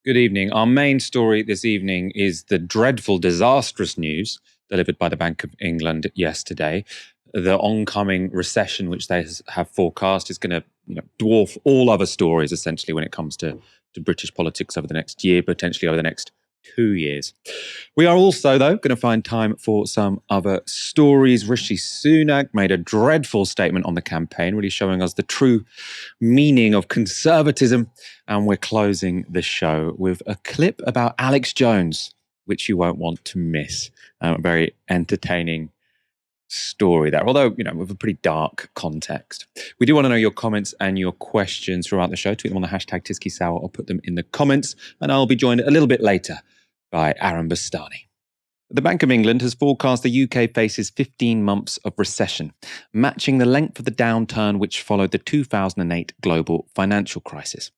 Good evening. Our main story this evening is the dreadful, disastrous news delivered by the Bank of England yesterday. The oncoming recession, which they have forecast, is going to dwarf all other stories, essentially, when it comes to British politics over the next year, potentially over the next 2 years. We are also, though, going to find time for some other stories. Rishi Sunak made a dreadful statement on the campaign, really showing us the true meaning of conservatism. And we're closing the show with a clip about Alex Jones, which you won't want to miss. A very entertaining story there, although, with a pretty dark context. We do want to know your comments and your questions throughout the show. Tweet them on the hashtag TiskiSour or put them in the comments. And I'll be joined a little bit later by Aaron Bastani. The Bank of England has forecast the UK faces 15 months of recession, matching the length of the downturn which followed the 2008 global financial crisis.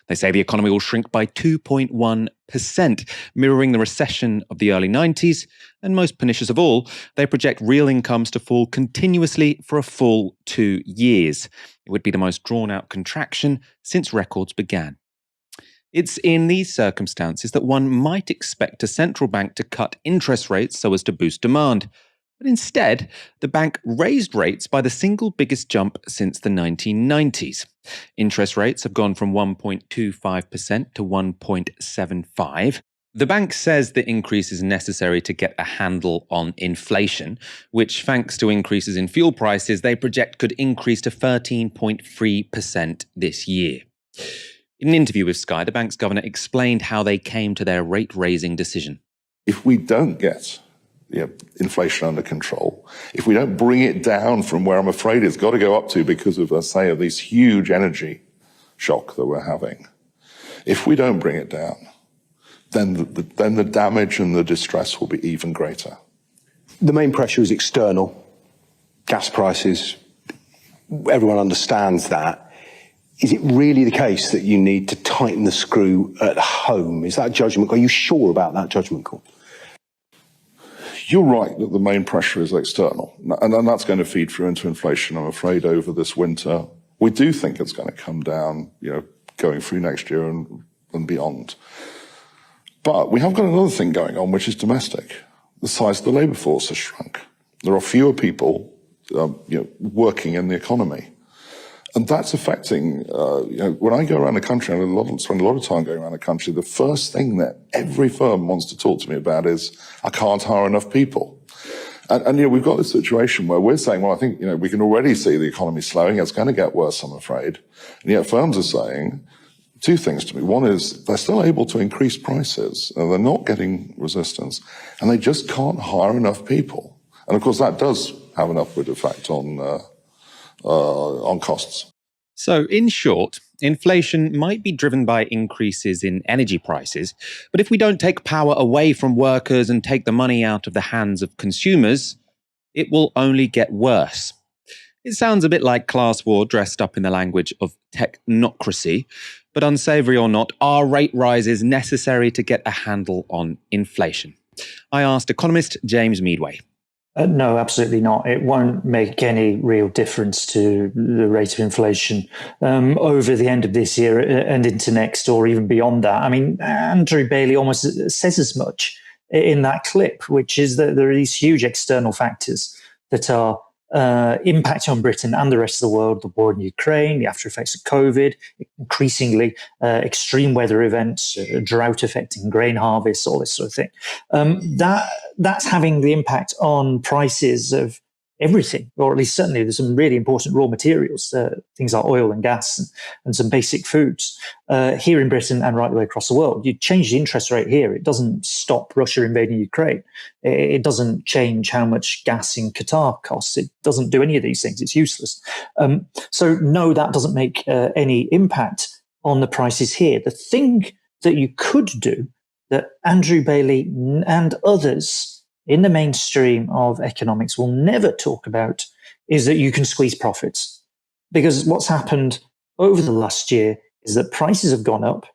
They say the economy will shrink by 2.1%, mirroring the recession of the early 90s, and most pernicious of all, they project real incomes to fall continuously for a full 2 years. It would be the most drawn-out contraction since records began. It's in these circumstances that one might expect a central bank to cut interest rates so as to boost demand. But instead, the bank raised rates by the single biggest jump since the 1990s. Interest rates have gone from 1.25% to 1.75%. The bank says the increase is necessary to get a handle on inflation, which, thanks to increases in fuel prices, they project could increase to 13.3% this year. In an interview with Sky, the bank's governor explained how they came to their rate-raising decision. If we don't get inflation under control, if we don't bring it down from where I'm afraid it's got to go up to because of, let's say, of this huge energy shock that we're having, if we don't bring it down, then the damage and the distress will be even greater. The main pressure is external. Gas prices, everyone understands that. Is it really the case that you need to tighten the screw at home? Is that a judgment call? Are you sure about that judgment call? You're right that the main pressure is external, and that's going to feed through into inflation, I'm afraid, over this winter. We do think it's going to come down, going through next year and beyond. But we have got another thing going on, which is domestic. The size of the labour force has shrunk. There are fewer people, working in the economy. And that's affecting, when I go around the country, I spend a lot of time going around the country, the first thing that every firm wants to talk to me about is, I can't hire enough people. And we've got this situation where we're saying, well, I think, we can already see the economy slowing. It's going to get worse, I'm afraid. And yet firms are saying two things to me. One is they're still able to increase prices, and they're not getting resistance, and they just can't hire enough people. And of course, that does have an upward effect on costs. So, in short, inflation might be driven by increases in energy prices, but if we don't take power away from workers and take the money out of the hands of consumers, it will only get worse. It sounds a bit like class war dressed up in the language of technocracy, but unsavoury or not, are rate rises necessary to get a handle on inflation? I asked economist James Meadway. No, absolutely not. It won't make any real difference to the rate of inflation over the end of this year and into next, or even beyond that. I mean, Andrew Bailey almost says as much in that clip, which is that there are these huge external factors that are impacting on Britain and the rest of the world: the war in Ukraine, the after effects of COVID, increasingly extreme weather events, drought affecting grain harvests, all this sort of thing. That's having the impact on prices of everything, or at least certainly there's some really important raw materials, things like oil and gas and some basic foods here in Britain and right the way across the world. You change the interest rate here, it doesn't stop Russia invading Ukraine. It doesn't change how much gas in Qatar costs. It doesn't do any of these things. It's useless. So no, that doesn't make any impact on the prices here. The thing that you could do, that Andrew Bailey and others in the mainstream of economics will never talk about, is that you can squeeze profits. Because what's happened over the last year is that prices have gone up,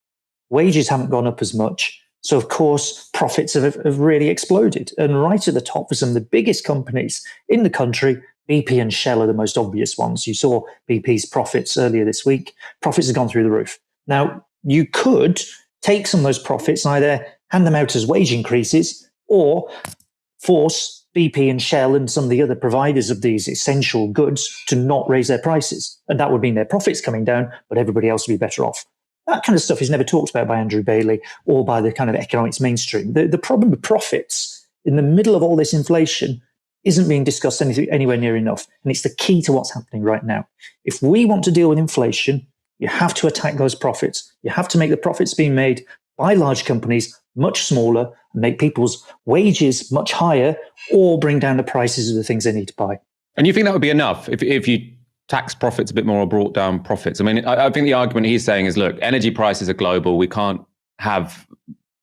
wages haven't gone up as much, so of course profits have really exploded. And right at the top for some of the biggest companies in the country, BP and Shell are the most obvious ones. You saw BP's profits earlier this week. Profits have gone through the roof. Now, you could take some of those profits and either hand them out as wage increases or force BP and Shell and some of the other providers of these essential goods to not raise their prices. And that would mean their profits coming down, but everybody else would be better off. That kind of stuff is never talked about by Andrew Bailey or by the kind of economics mainstream. The problem with profits in the middle of all this inflation isn't being discussed anywhere near enough. And it's the key to what's happening right now. If we want to deal with inflation, you have to attack those profits. You have to make the profits being made by large companies much smaller and make people's wages much higher or bring down the prices of the things they need to buy. And you think that would be enough if you tax profits a bit more or brought down profits? I mean, I think the argument he's saying is, look, energy prices are global. We can't have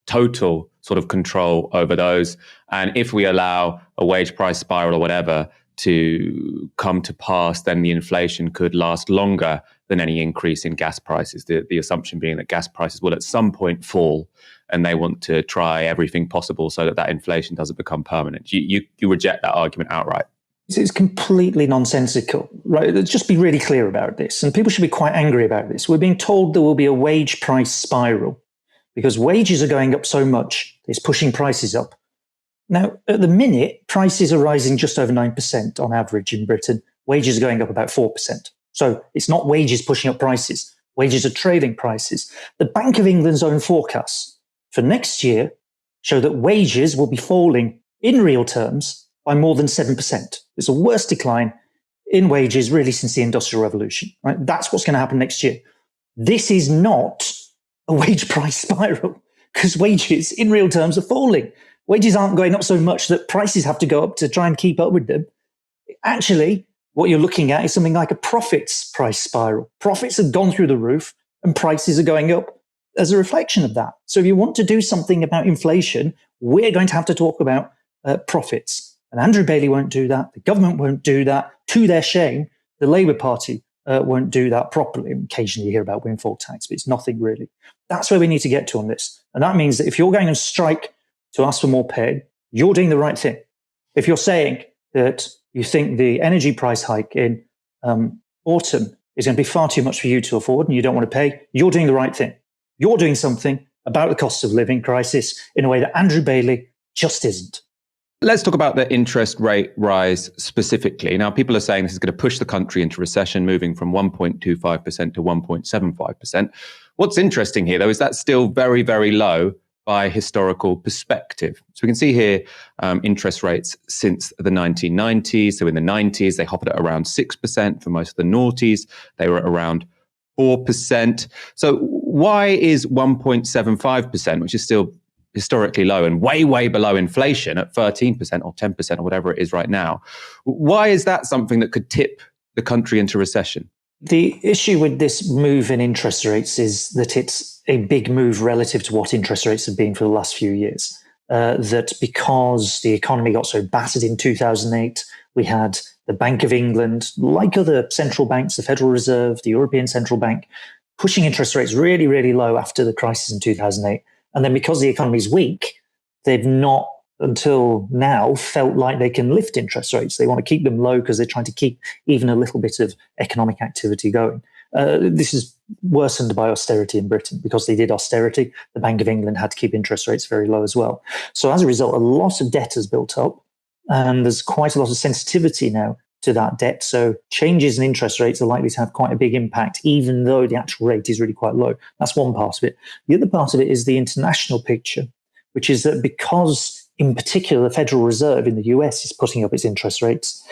total sort of control over those. And if we allow a wage price spiral or whatever to come to pass, then the inflation could last longer than any increase in gas prices. The assumption being that gas prices will at some point fall, and they want to try everything possible so that inflation doesn't become permanent. You reject that argument outright. It's completely nonsensical, right? Let's just be really clear about this. And people should be quite angry about this. We're being told there will be a wage price spiral because wages are going up so much, it's pushing prices up. Now, at the minute, prices are rising just over 9% on average in Britain. Wages are going up about 4%. So it's not wages pushing up prices. Wages are trailing prices. The Bank of England's own forecasts for next year show that wages will be falling in real terms by more than 7%. It's the worst decline in wages really since the Industrial Revolution. Right? That's what's going to happen next year. This is not a wage price spiral because wages in real terms are falling. Wages aren't going up so much that prices have to go up to try and keep up with them. Actually, what you're looking at is something like a profits price spiral. Profits have gone through the roof and prices are going up as a reflection of that. So if you want to do something about inflation, we're going to have to talk about profits. And Andrew Bailey won't do that. The government won't do that. To their shame, the Labour Party won't do that properly. Occasionally you hear about windfall tax, but it's nothing really. That's where we need to get to on this. And that means that if you're going to strike to ask for more pay, you're doing the right thing. If you're saying that you think the energy price hike in autumn is going to be far too much for you to afford and you don't want to pay, you're doing the right thing. You're doing something about the cost of living crisis in a way that Andrew Bailey just isn't. Let's talk about the interest rate rise specifically. Now, people are saying this is going to push the country into recession, moving from 1.25% to 1.75%. What's interesting here, though, is that's still very, very low by historical perspective. So we can see here interest rates since the 1990s. So in the 90s, they hovered at around 6%. For most of the noughties, they were around 4%. So why is 1.75%, which is still historically low and way, way below inflation at 13% or 10% or whatever it is right now, why is that something that could tip the country into recession? The issue with this move in interest rates is that it's a big move relative to what interest rates have been for the last few years. That because the economy got so battered in 2008, we had the Bank of England, like other central banks, the Federal Reserve, the European Central Bank, pushing interest rates really, really low after the crisis in 2008. And then because the economy is weak, they've not until now felt like they can lift interest rates. They want to keep them low because they're trying to keep even a little bit of economic activity going. This is worsened by austerity in Britain. Because they did austerity, the Bank of England had to keep interest rates very low as well. So as a result, a lot of debt has built up, and there's quite a lot of sensitivity now to that debt. So changes in interest rates are likely to have quite a big impact, even though the actual rate is really quite low. That's one part of it. The other part of it is the international picture, which is that because, in particular, the Federal Reserve in the US is putting up its interest rates,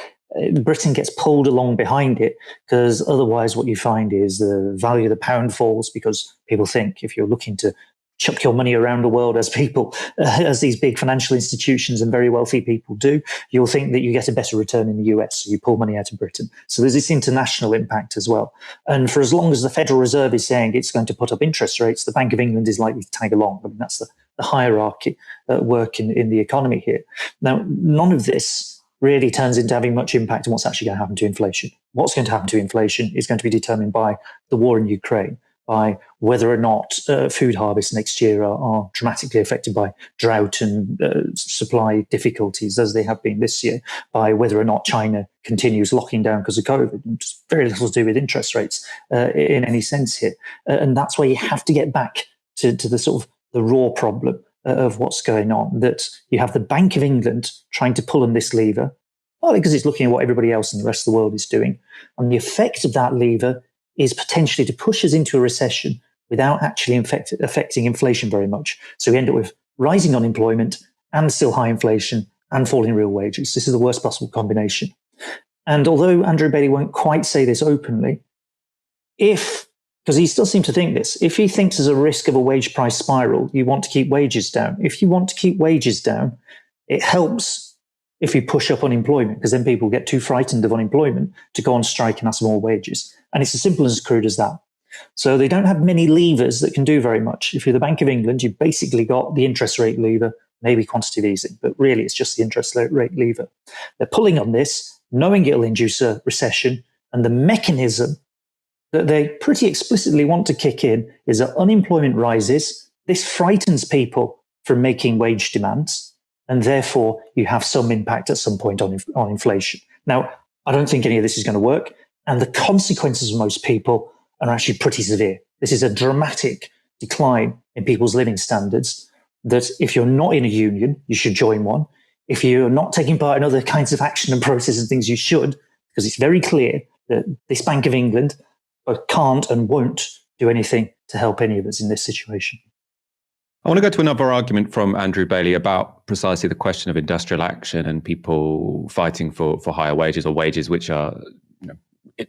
Britain gets pulled along behind it, because otherwise what you find is the value of the pound falls, because people think if you're looking to chuck your money around the world as people, as these big financial institutions and very wealthy people do, you'll think that you get a better return in the US, so you pull money out of Britain. So there's this international impact as well. And for as long as the Federal Reserve is saying it's going to put up interest rates, the Bank of England is likely to tag along. I mean, that's the hierarchy at work in the economy here. Now, none of this really turns into having much impact on what's actually going to happen to inflation. What's going to happen to inflation is going to be determined by the war in Ukraine, by whether or not food harvests next year are dramatically affected by drought and supply difficulties as they have been this year, by whether or not China continues locking down because of COVID. And just very little to do with interest rates in any sense here. And that's why you have to get back to the sort of the raw problem of what's going on, that you have the Bank of England trying to pull on this lever, partly because it's looking at what everybody else in the rest of the world is doing. And the effect of that lever is potentially to push us into a recession without actually affecting inflation very much. So we end up with rising unemployment and still high inflation and falling real wages. This is the worst possible combination. And although Andrew Bailey won't quite say this openly, because he still seems to think this, if he thinks there's a risk of a wage price spiral, you want to keep wages down. If you want to keep wages down, it helps if you push up unemployment, because then people get too frightened of unemployment to go on strike and ask for more wages. And it's as simple and as crude as that. So they don't have many levers that can do very much. If you're the Bank of England, you've basically got the interest rate lever, maybe quantitative easing, but really it's just the interest rate lever. They're pulling on this, knowing it'll induce a recession, and the mechanism that they pretty explicitly want to kick in is that unemployment rises. This frightens people from making wage demands, and therefore you have some impact at some point on inflation. Now, I don't think any of this is going to work, and the consequences for most people are actually pretty severe. This is a dramatic decline in people's living standards that if you're not in a union, you should join one. If you're not taking part in other kinds of action and processes and things, you should, because it's very clear that this Bank of England both can't and won't do anything to help any of us in this situation. I want to go to another argument from Andrew Bailey about precisely the question of industrial action and people fighting for higher wages, or wages which are,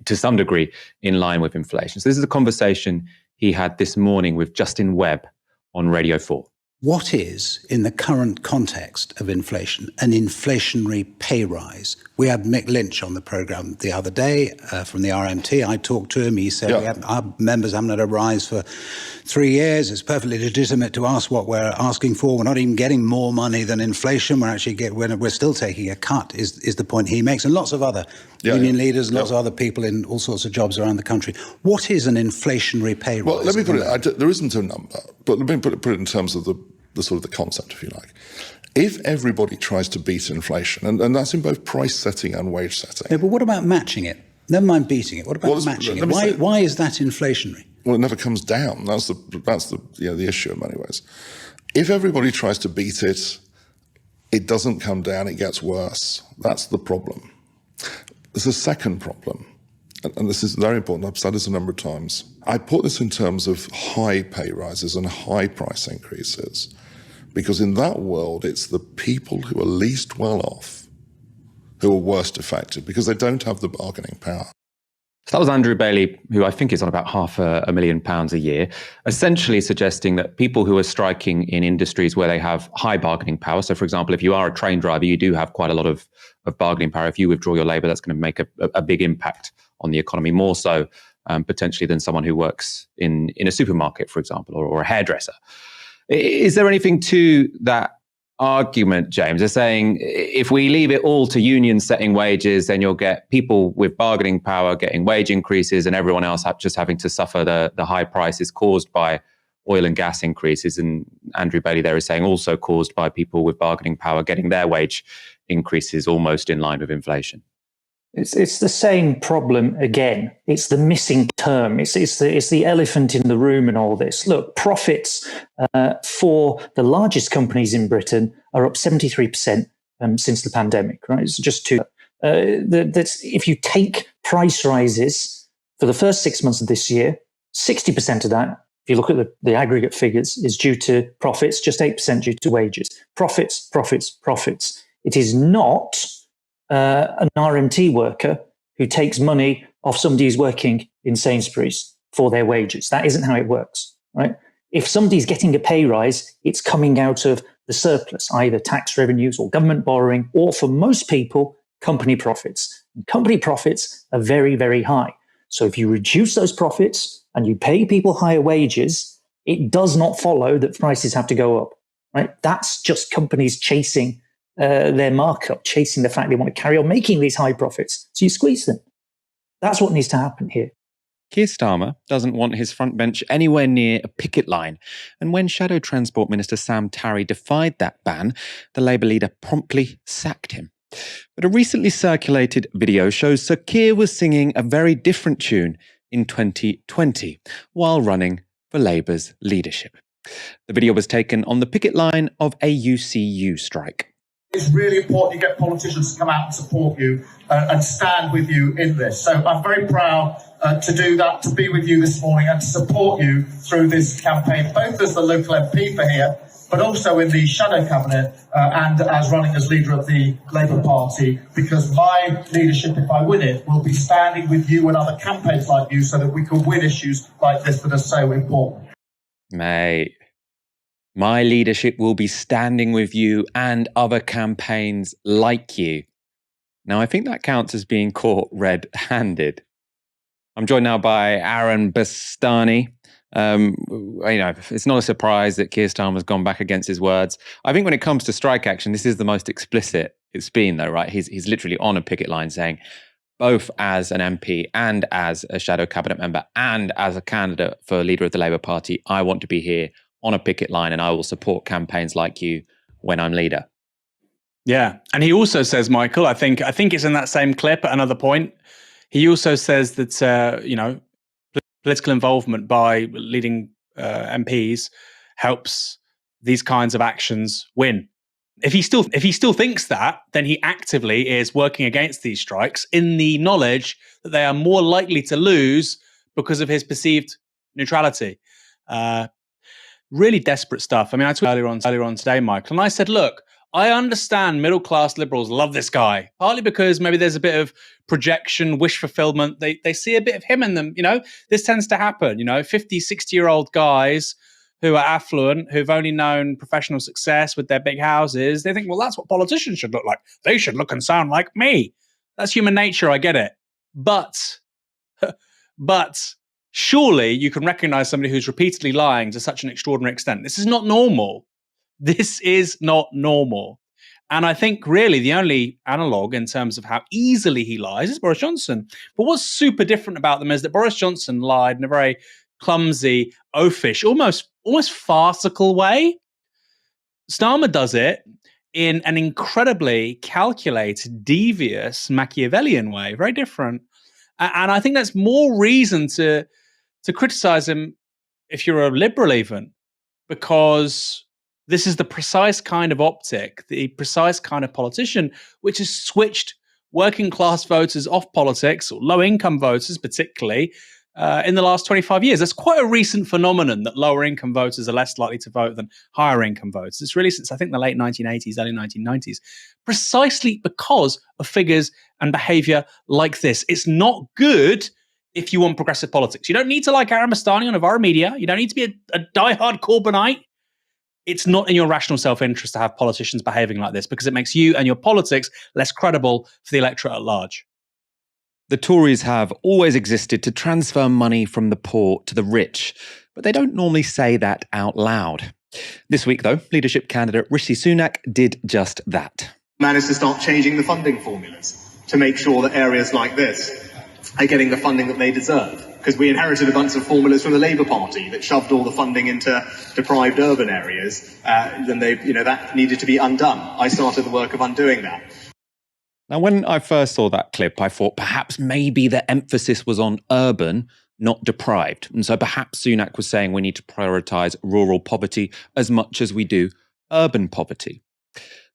to some degree, in line with inflation. So this is a conversation he had this morning with Justin Webb on Radio 4. What is, in the current context of inflation, an inflationary pay rise? We had Mick Lynch on the programme the other day from the RMT. I talked to him. He said, our members haven't had a rise for 3 years. It's perfectly legitimate to ask what we're asking for. We're not even getting more money than inflation. We're still taking a cut, is the point he makes. And lots of other union leaders, lots of other people in all sorts of jobs around the country. What is an inflationary pay rise? Well, let me put it, there isn't a number, but let me put it in terms of the sort of the concept, if you like. If everybody tries to beat inflation, and that's in both price setting and wage setting. Yeah, but what about matching it? Never mind beating it. What about matching it? Why is that inflationary? Well, it never comes down. That's the issue in many ways. If everybody tries to beat it, it doesn't come down, it gets worse. That's the problem. There's a second problem, and this is very important. I've said this a number of times. I put this in terms of high pay rises and high price increases, because in that world, it's the people who are least well off who are worst affected, because they don't have the bargaining power. So that was Andrew Bailey, who I think is on about £500,000 a year, essentially suggesting that people who are striking in industries where they have high bargaining power, so for example, if you are a train driver, you do have quite a lot of bargaining power. If you withdraw your labour, that's going to make a big impact on the economy, more so potentially than someone who works in a supermarket, for example, or a hairdresser. Is there anything to that argument, James? They're saying if we leave it all to unions setting wages, then you'll get people with bargaining power getting wage increases and everyone else just having to suffer the high prices caused by oil and gas increases. And Andrew Bailey there is saying also caused by people with bargaining power getting their wage increases almost in line with inflation. It's the same problem again. It's the missing term. It's the elephant in the room in all this. Look, profits for the largest companies in Britain are up 73% since the pandemic. Right? It's just two. If you take price rises for the first 6 months of this year, 60% of that, if you look at the aggregate figures, is due to profits. Just 8% due to wages. Profits. It is not an RMT worker who takes money off somebody who's working in Sainsbury's for their wages. That isn't how it works, right? If somebody's getting a pay rise, it's coming out of the surplus, either tax revenues or government borrowing, or for most people, company profits. And company profits are very, very high. So if you reduce those profits and you pay people higher wages, it does not follow that prices have to go up, right? That's just companies chasing their markup, chasing the fact they want to carry on making these high profits. So you squeeze them. That's what needs to happen here. Keir Starmer doesn't want his front bench anywhere near a picket line. And when Shadow Transport Minister Sam Tarry defied that ban, the Labour leader promptly sacked him. But a recently circulated video shows Sir Keir was singing a very different tune in 2020 while running for Labour's leadership. The video was taken on the picket line of a UCU strike. It's really important you get politicians to come out and support you and stand with you in this. So I'm very proud to do that, to be with you this morning and to support you through this campaign, both as the local MP for here, but also in the shadow cabinet and as running as leader of the Labour Party, because my leadership, if I win it, will be standing with you and other campaigns like you so that we can win issues like this that are so important. Mate, my leadership will be standing with you and other campaigns like you. Now, I think that counts as being caught red-handed. I'm joined now by Aaron Bastani. It's not a surprise that Keir Starmer's gone back against his words. I think when it comes to strike action, this is the most explicit it's been, though, right? He's literally on a picket line saying, both as an MP and as a shadow cabinet member and as a candidate for leader of the Labour Party, I want to be here on a picket line and I will support campaigns like you when I'm leader. Yeah. And he also says, Michael, I think it's in that same clip at another point. He also says that, political involvement by leading MPs helps these kinds of actions win. If he still thinks that, then he actively is working against these strikes in the knowledge that they are more likely to lose because of his perceived neutrality. Really desperate stuff. I mean, I talked earlier on today, Michael, and I said, look, I understand middle-class liberals love this guy, partly because maybe there's a bit of projection, wish fulfillment. They see a bit of him in them. This tends to happen, 50, 60-year-old guys who are affluent, who've only known professional success with their big houses. They think, well, that's what politicians should look like. They should look and sound like me. That's human nature. I get it. But surely you can recognize somebody who's repeatedly lying to such an extraordinary extent. This is not normal. This is not normal. And I think really the only analog in terms of how easily he lies is Boris Johnson. But what's super different about them is that Boris Johnson lied in a very clumsy, oafish, almost farcical way. Starmer does it in an incredibly calculated, devious, Machiavellian way. Very different. And I think that's more reason to criticize him if you're a liberal even, because this is the precise kind of optic, the precise kind of politician which has switched working class voters off politics, or low income voters particularly, in the last 25 years. That's quite a recent phenomenon that lower income voters are less likely to vote than higher income voters. It's really since I think the late 1980s, early 1990s, precisely because of figures and behavior like this. It's not good if you want progressive politics. You don't need to like Aaron Bastani on Novara Media. You don't need to be a diehard Corbynite. It's not in your rational self-interest to have politicians behaving like this because it makes you and your politics less credible for the electorate at large. The Tories have always existed to transfer money from the poor to the rich, but they don't normally say that out loud. This week, though, leadership candidate Rishi Sunak did just that. Managed to start changing the funding formulas to make sure that areas like this are getting the funding that they deserve. Because we inherited a bunch of formulas from the Labour Party that shoved all the funding into deprived urban areas, then that needed to be undone. I started the work of undoing that. Now, when I first saw that clip, I thought perhaps maybe the emphasis was on urban, not deprived. And so perhaps Sunak was saying we need to prioritise rural poverty as much as we do urban poverty.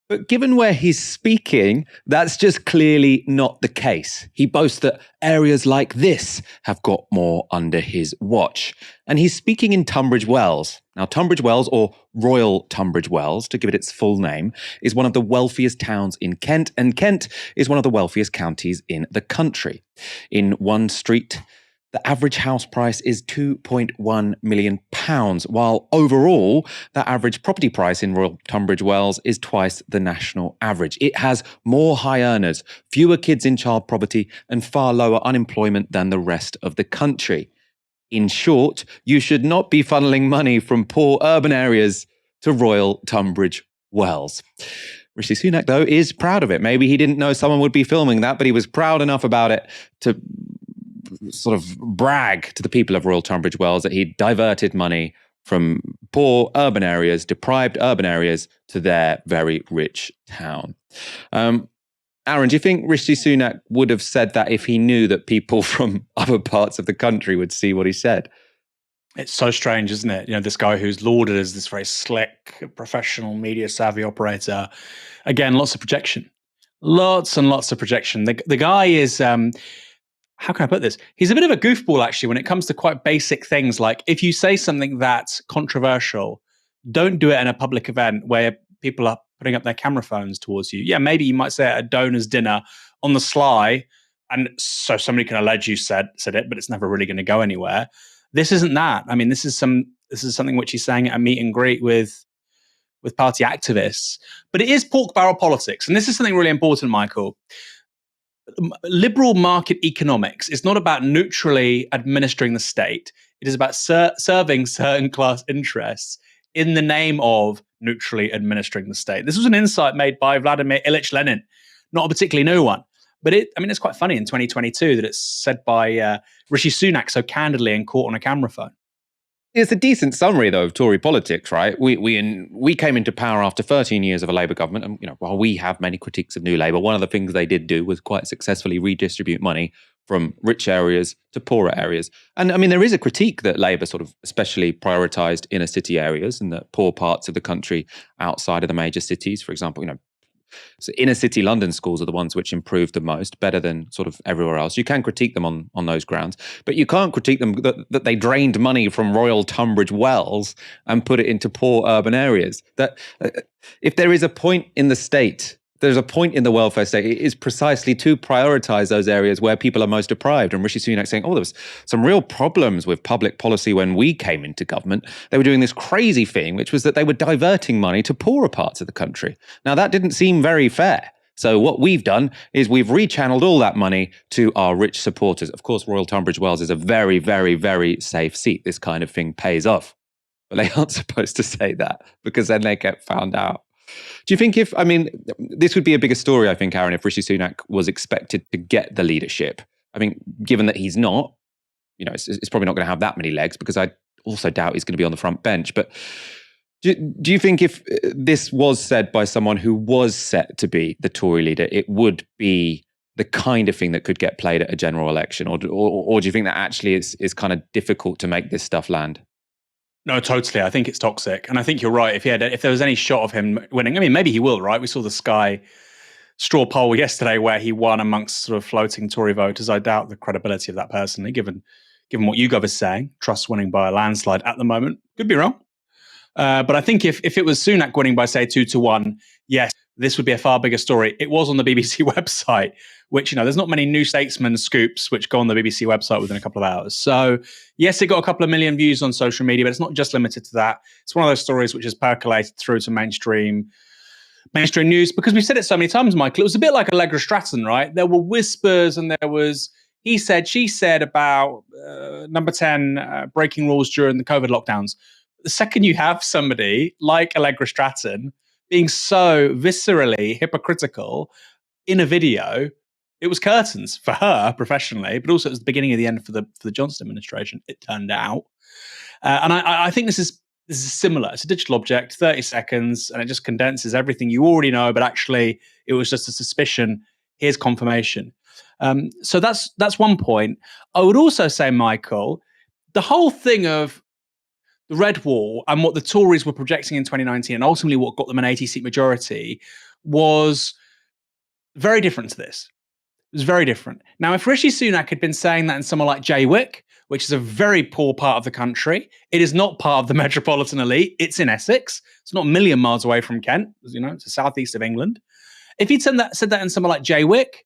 But given where he's speaking, that's just clearly not the case. He boasts that areas like this have got more under his watch. And he's speaking in Tunbridge Wells. Now, Tunbridge Wells, or Royal Tunbridge Wells, to give it its full name, is one of the wealthiest towns in Kent, and Kent is one of the wealthiest counties in the country. In one street, the average house price is £2.1 million, while overall, the average property price in Royal Tunbridge Wells is twice the national average. It has more high earners, fewer kids in child poverty, and far lower unemployment than the rest of the country. In short, you should not be funneling money from poor urban areas to Royal Tunbridge Wells. Rishi Sunak, though, is proud of it. Maybe he didn't know someone would be filming that, but he was proud enough about it to sort of brag to the people of Royal Tunbridge Wells that he diverted money from poor urban areas, deprived urban areas, to their very rich town. Aaron, do you think Rishi Sunak would have said that if he knew that people from other parts of the country would see what he said? It's so strange, isn't it? You know, this guy who's lauded as this very slick, professional, media savvy operator. Again, lots of projection, lots and lots of projection. The guy is, how can I put this? He's a bit of a goofball, actually, when it comes to quite basic things. Like if you say something that's controversial, don't do it in a public event where people are putting up their camera phones towards you. Yeah, maybe you might say at a donor's dinner on the sly, and so somebody can allege you said it, but it's never really going to go anywhere. This isn't that. I mean, this is something which he's saying at a meet and greet with party activists. But it is pork barrel politics, and this is something really important, Michael. Liberal market economics is not about neutrally administering the state. It is about serving certain class interests in the name of neutrally administering the state. This was an insight made by Vladimir Ilyich Lenin, not a particularly new one. But it's quite funny in 2022 that it's said by Rishi Sunak so candidly and caught on a camera phone. It's a decent summary, though, of Tory politics, right? We came into power after 13 years of a Labour government, and while we have many critiques of New Labour, one of the things they did do was quite successfully redistribute money from rich areas to poorer areas. And I mean, there is a critique that Labour sort of especially prioritised inner city areas and that poor parts of the country outside of the major cities, for example, so inner city London schools are the ones which improved the most, better than sort of everywhere else. You can critique them on those grounds, but you can't critique them that they drained money from Royal Tunbridge Wells and put it into poor urban areas. That if there is a point in the state, there's a point in the welfare state, it is precisely to prioritise those areas where people are most deprived. And Rishi Sunak saying, there was some real problems with public policy when we came into government. They were doing this crazy thing, which was that they were diverting money to poorer parts of the country. Now, that didn't seem very fair. So what we've done is we've rechanneled all that money to our rich supporters. Of course, Royal Tunbridge Wells is a very, very, very safe seat. This kind of thing pays off. But they aren't supposed to say that because then they get found out. Do you think this would be a bigger story, I think, Aaron, if Rishi Sunak was expected to get the leadership? I mean, given that he's not, it's probably not going to have that many legs because I also doubt he's going to be on the front bench. But do you think if this was said by someone who was set to be the Tory leader, it would be the kind of thing that could get played at a general election? Or do you think that actually is kind of difficult to make this stuff land? No, totally. I think it's toxic. And I think you're right. If there was any shot of him winning, I mean, maybe he will, right? We saw the Sky straw poll yesterday where he won amongst sort of floating Tory voters. I doubt the credibility of that personally, given what YouGov is saying. Truss winning by a landslide at the moment. Could be wrong. But I think if it was Sunak winning by, say, 2-1, yes, this would be a far bigger story. It was on the BBC website, which, there's not many New Statesman scoops which go on the BBC website within a couple of hours. So, yes, it got a couple of million views on social media, but it's not just limited to that. It's one of those stories which has percolated through to mainstream news, because we've said it so many times, Michael. It was a bit like Allegra Stratton, right? There were whispers and there was he said, she said about number 10 breaking rules during the COVID lockdowns. The second you have somebody like Allegra Stratton being so viscerally hypocritical in a video, it was curtains for her professionally, but also it was the beginning of the end for the Johnson administration, it turned out. And I think this is similar. It's a digital object, 30 seconds, and it just condenses everything you already know, but actually it was just a suspicion. Here's confirmation. So that's one point. I would also say, Michael, the whole thing of the Red Wall and what the Tories were projecting in 2019 and ultimately what got them an 80-seat majority was very different to this. It was very different. Now, if Rishi Sunak had been saying that in somewhere like Jaywick, which is a very poor part of the country, it is not part of the metropolitan elite. It's in Essex. It's not a million miles away from Kent. It's the southeast of England. If he'd said that in somewhere like Jaywick,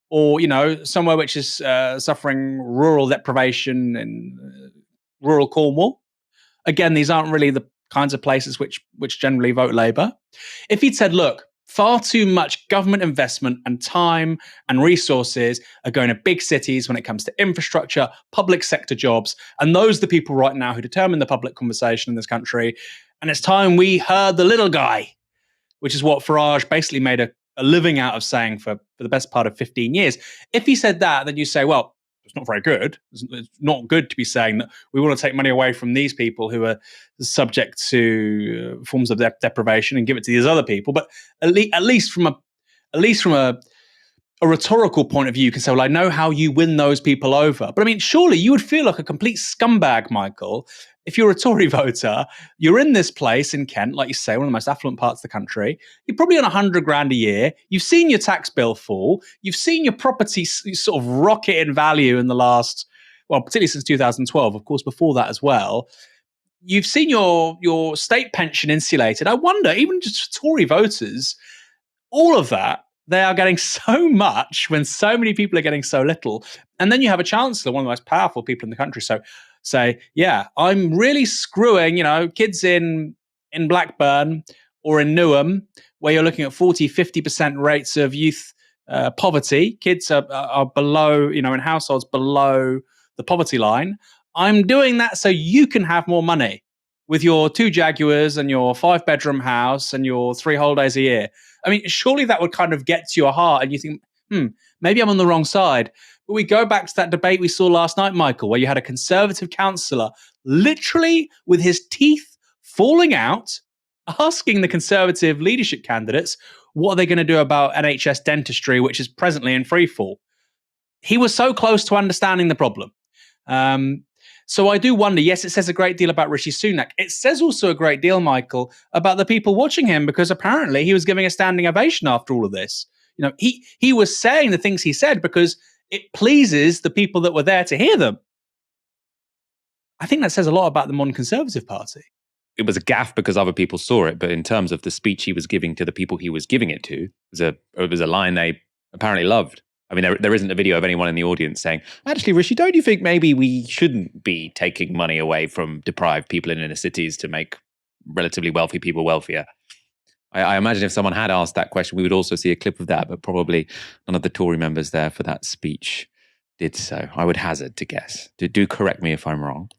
or somewhere which is suffering rural deprivation in rural Cornwall, again, these aren't really the kinds of places which generally vote Labour. If he'd said, look, far too much government investment and time and resources are going to big cities when it comes to infrastructure, public sector jobs, and those are the people right now who determine the public conversation in this country. And it's time we heard the little guy, which is what Farage basically made a living out of saying for the best part of 15 years. If he said that, then you say, well, it's not very good. It's not good to be saying that we want to take money away from these people who are subject to forms of deprivation and give it to these other people. But at least from a rhetorical point of view, you can say, well, I know how you win those people over. But I mean, surely you would feel like a complete scumbag, Michael, if you're a Tory voter, you're in this place in Kent, like you say, one of the most affluent parts of the country. You're probably on 100 grand a year. You've seen your tax bill fall. You've seen your property sort of rocket in value in the last, well, particularly since 2012, of course, before that as well. You've seen your state pension insulated. I wonder, even just Tory voters, all of that, they are getting so much when so many people are getting so little. And then you have a chancellor, one of the most powerful people in the country, so say, yeah, I'm really screwing, kids in Blackburn or in Newham, where you're looking at 40, 50% rates of youth poverty. Kids are below, in households below the poverty line. I'm doing that so you can have more money with your 2 Jaguars and your 5-bedroom house and your 3 holidays a year. I mean, surely that would kind of get to your heart and you think, maybe I'm on the wrong side. But we go back to that debate we saw last night, Michael, where you had a Conservative councillor literally with his teeth falling out, asking the Conservative leadership candidates, what are they going to do about NHS dentistry, which is presently in freefall? He was so close to understanding the problem. So I do wonder, yes, it says a great deal about Rishi Sunak. It says also a great deal, Michael, about the people watching him, because apparently he was giving a standing ovation after all of this. He was saying the things he said because it pleases the people that were there to hear them. I think that says a lot about the modern Conservative Party. It was a gaffe because other people saw it, but in terms of the speech he was giving to the people he was giving it to, it was a line they apparently loved. I mean, there isn't a video of anyone in the audience saying, actually, Rishi, don't you think maybe we shouldn't be taking money away from deprived people in inner cities to make relatively wealthy people wealthier? I imagine if someone had asked that question, we would also see a clip of that, but probably none of the Tory members there for that speech did so. I would hazard to guess. Do correct me if I'm wrong.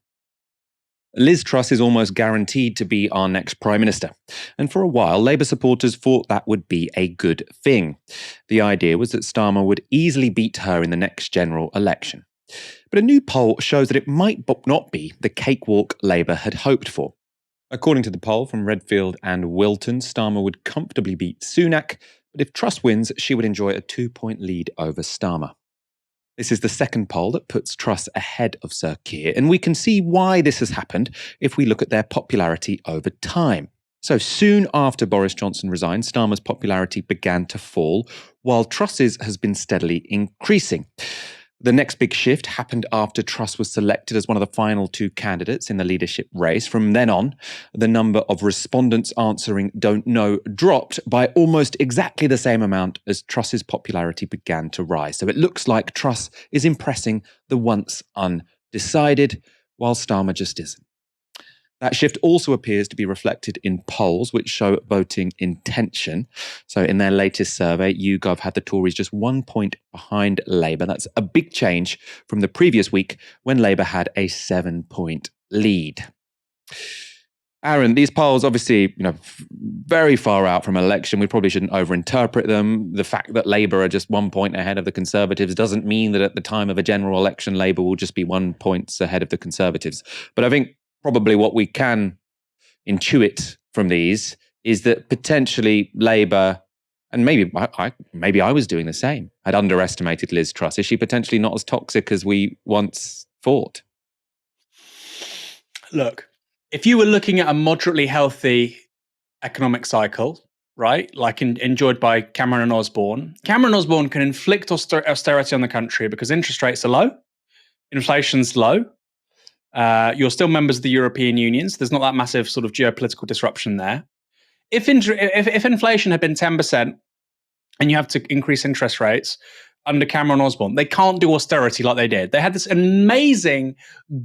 Liz Truss is almost guaranteed to be our next Prime Minister. And for a while, Labour supporters thought that would be a good thing. The idea was that Starmer would easily beat her in the next general election. But a new poll shows that it might not be the cakewalk Labour had hoped for. According to the poll from Redfield and Wilton, Starmer would comfortably beat Sunak, but if Truss wins, she would enjoy a 2-point lead over Starmer. This is the second poll that puts Truss ahead of Sir Keir, and we can see why this has happened if we look at their popularity over time. So soon after Boris Johnson resigned, Starmer's popularity began to fall, while Truss's has been steadily increasing. The next big shift happened after Truss was selected as one of the final 2 candidates in the leadership race. From then on, the number of respondents answering don't know dropped by almost exactly the same amount as Truss's popularity began to rise. So it looks like Truss is impressing the once undecided, while Starmer just isn't. That shift also appears to be reflected in polls which show voting intention. So in their latest survey, YouGov had the Tories just 1 point behind Labour. That's a big change from the previous week when Labour had a 7-point lead. Aaron, these polls obviously, very far out from election. We probably shouldn't overinterpret them. The fact that Labour are just 1 point ahead of the Conservatives doesn't mean that at the time of a general election, Labour will just be 1 point ahead of the Conservatives. But I think probably what we can intuit from these is that potentially Labour, and maybe I was doing the same, had underestimated Liz Truss. Is she potentially not as toxic as we once thought? Look, if you were looking at a moderately healthy economic cycle, right, like enjoyed by Cameron and Osborne can inflict austerity on the country because interest rates are low, inflation's low, you're still members of the European Union, so there's not that massive sort of geopolitical disruption there. If inflation had been 10% and you have to increase interest rates under Cameron Osborne, they can't do austerity like they did. They had this amazing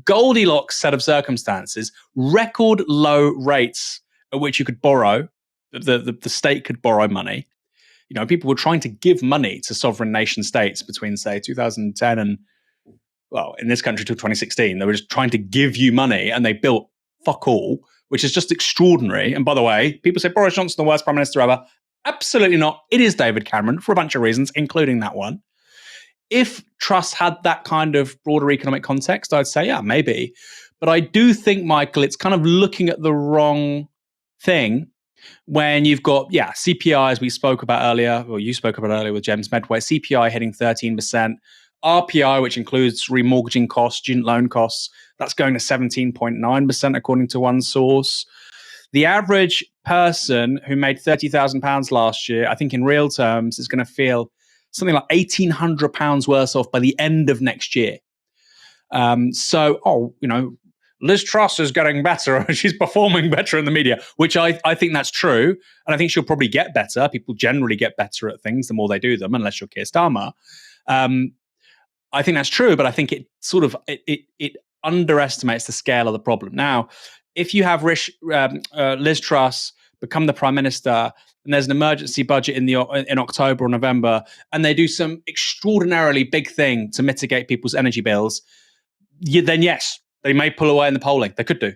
Goldilocks set of circumstances, record low rates at which you could borrow, the state could borrow money. People were trying to give money to sovereign nation states between, say, 2010 and, well, in this country till 2016. They were just trying to give you money and they built fuck all, which is just extraordinary. And by the way, people say Boris Johnson, the worst prime minister ever. Absolutely not. It is David Cameron for a bunch of reasons, including that one. If Truss had that kind of broader economic context, I'd say, yeah, maybe. But I do think, Michael, it's kind of looking at the wrong thing when you've got, CPI, as we spoke about earlier, or you spoke about earlier with James Meadway, CPI hitting 13%, RPI, which includes remortgaging costs, student loan costs, that's going to 17.9% according to one source. The average person who made £30,000 last year, I think in real terms, is going to feel something like £1,800 worse off by the end of next year. Liz Truss is getting better. She's performing better in the media, which I think that's true. And I think she'll probably get better. People generally get better at things the more they do them, unless you're Keir Starmer. I think that's true, but I think it sort of it underestimates the scale of the problem. Now, if you have Liz Truss become the prime minister, and there's an emergency budget in October or November, and they do some extraordinarily big thing to mitigate people's energy bills, then yes, they may pull away in the polling. They could do.